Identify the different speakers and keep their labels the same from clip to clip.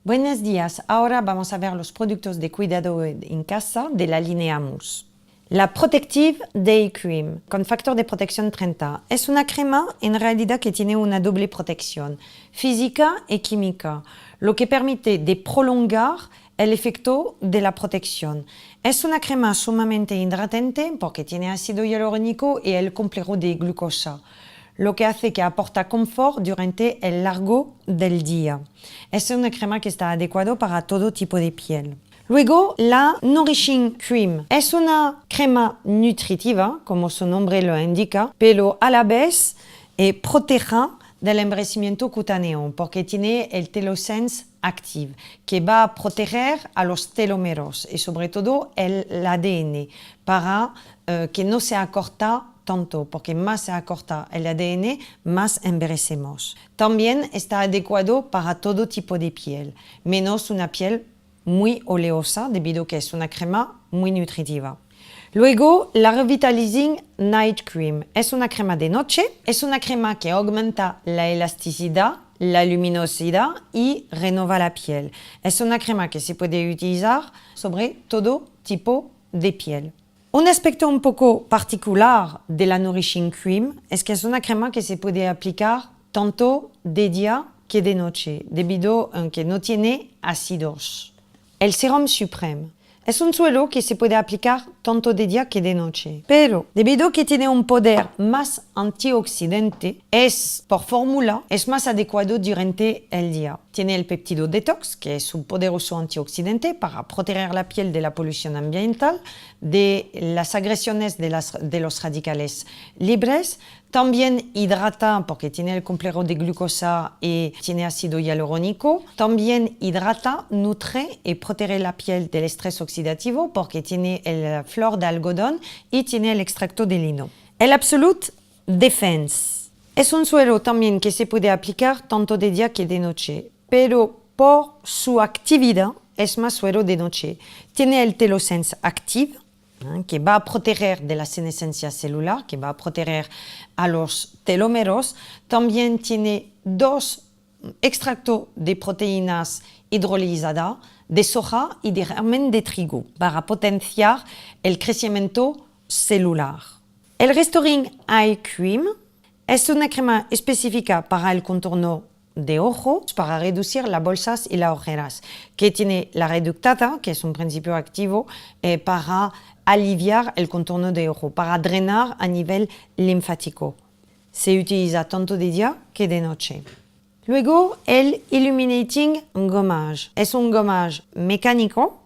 Speaker 1: Buenos días, ahora vamos a ver los productos de cuidado en casa de la línea Mousse. La Protective Day Cream, con factor de protección 30, es una crema en realidad que tiene una doble protección, física y química, lo que permite de prolongar el efecto de la protección. Es una crema sumamente hidratante porque tiene ácido hialurónico y el complejo de glucosa, lo que hace que aporta confort durante el largo del día. Es una crema que está adecuada para todo tipo de piel. Luego, la Nourishing Cream es una crema nutritiva, como su nombre lo indica, pero a la vez protege del envejecimiento cutáneo, porque tiene el Telosense Active, que va a proteger a los telómeros y sobre todo el ADN, para que no se acorta tanto, porque más se acorta el ADN, más envejecemos. También está adecuado para todo tipo de piel, menos una piel muy oleosa, debido a que es una crema muy nutritiva. Luego, la Revitalizing Night Cream es una crema de noche, es una crema que aumenta la elasticidad, la luminosidad y renova la piel. Es una crema que se puede utilizar sobre todo tipo de piel. Un aspecto un poco particular de la Nourishing Cream es que es una crema que se puede aplicar tanto de día que de noche, debido a que no tiene ácidos. El Serum Supreme es un suero que se puede aplicar tanto de día que de noche, pero debido a que tiene un poder más antioxidante, por fórmula, es más adecuado durante el día. Tiene el péptido detox, que es un poderoso antioxidante para proteger la piel de la polución ambiental, de las agresiones de los radicales libres. También hidrata porque tiene el complejo de glucosa y tiene ácido hialurónico. También hidrata, nutre y protege la piel del estrés oxidativo porque tiene la flor de algodón y tiene el extracto de lino. El Absolute Defense es un suero también que se puede aplicar tanto de día que de noche, pero por su actividad es más suero de noche. Tiene el Telosense Active, que va a proteger de la senescencia celular, que va a proteger a los telómeros. También tiene 2 extractos de proteínas hidrolizadas de soja y de germen de trigo para potenciar el crecimiento celular. El Restoring Eye Cream es una crema específica para el contorno de ojos para reducir las bolsas y las ojeras, que tiene la reductasa, que es un principio activo para aliviar el contorno de ojo, para drenar a nivel linfático. Se utiliza tanto de día que de noche. Luego, el Illuminating Gommage. Es un gommage mecánico,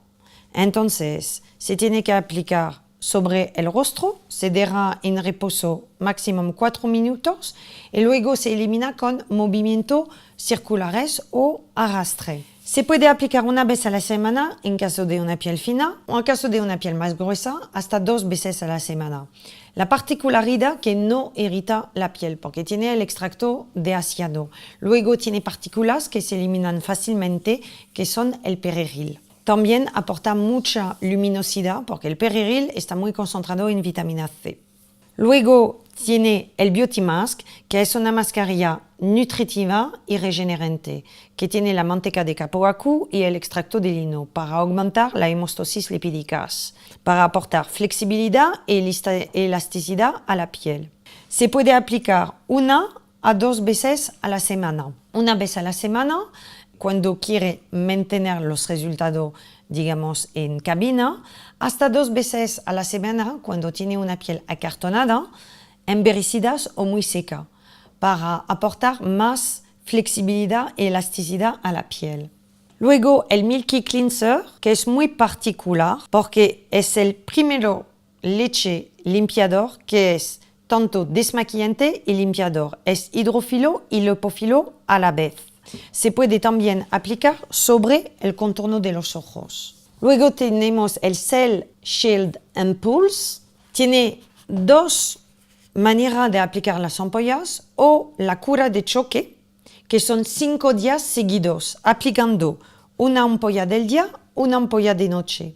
Speaker 1: entonces se tiene que aplicar sobre el rostro, se deja en reposo máximo 4 minutos y luego se elimina con movimientos circulares o arrastre. Se puede aplicar una vez a la semana en caso de una piel fina o en caso de una piel más gruesa, hasta 2 veces a la semana. La particularidad que no irrita la piel porque tiene el extracto de ácido. Luego tiene partículas que se eliminan fácilmente, que son el perejil. También aporta mucha luminosidad porque el perejil está muy concentrado en vitamina C. Luego tiene el Beauty Mask, que es una mascarilla nutritiva y regenerante, que tiene la manteca de capoacu y el extracto de lino para aumentar la hemostasis lipídicas, para aportar flexibilidad y elasticidad a la piel. Se puede aplicar 1 a 2 veces a la semana. Una vez a la semana, cuando quiere mantener los resultados, digamos, en cabina, hasta 2 veces a la semana cuando tiene una piel acartonada, envejecida o muy seca, para aportar más flexibilidad y elasticidad a la piel. Luego, el Milky Cleanser, que es muy particular porque es el primero leche limpiador que es tanto desmaquillante y limpiador. Es hidrófilo y lipófilo a la vez. Se puede también aplicar sobre el contorno de los ojos. Luego tenemos el Cell Shield Impulse. Tiene 2 maneras de aplicar las ampollas o la cura de choque, que son 5 días seguidos, aplicando una ampolla del día, una ampolla de noche.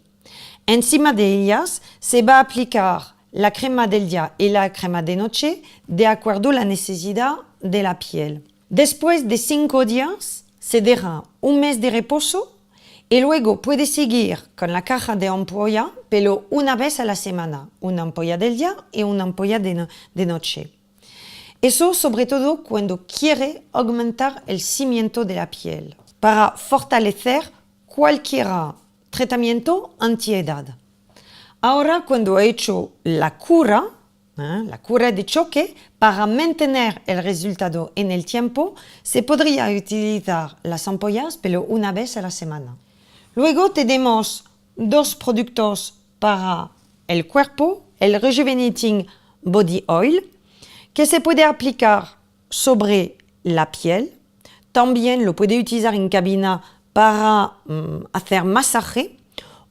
Speaker 1: Encima de ellas se va a aplicar la crema del día y la crema de noche de acuerdo a la necesidad de la piel. Después de 5 días, se deja un mes de reposo y luego puede seguir con la caja de ampolla, pero una vez a la semana, una ampolla del día y una ampolla de noche. Eso sobre todo cuando quiere aumentar el cimiento de la piel, para fortalecer cualquier tratamiento antiedad. Ahora, cuando he hecho la cura de choque, para mantener el resultado en el tiempo, se podría utilizar las ampollas, pero una vez a la semana. Luego tenemos dos productos para el cuerpo, el Rejuvenating Body Oil, que se puede aplicar sobre la piel. También lo puede utilizar en cabina para hacer masaje.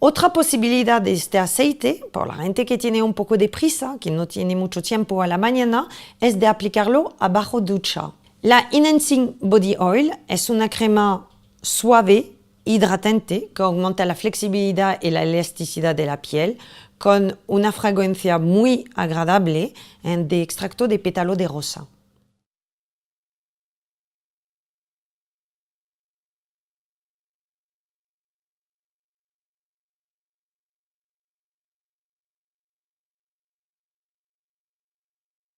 Speaker 1: Otra posibilidad de este aceite, por la gente que tiene un poco de prisa, que no tiene mucho tiempo a la mañana, es de aplicarlo abajo ducha. La Enhancing Body Oil es una crema suave, hidratante, que aumenta la flexibilidad y la elasticidad de la piel, con una fragancia muy agradable de extracto de pétalo de rosa.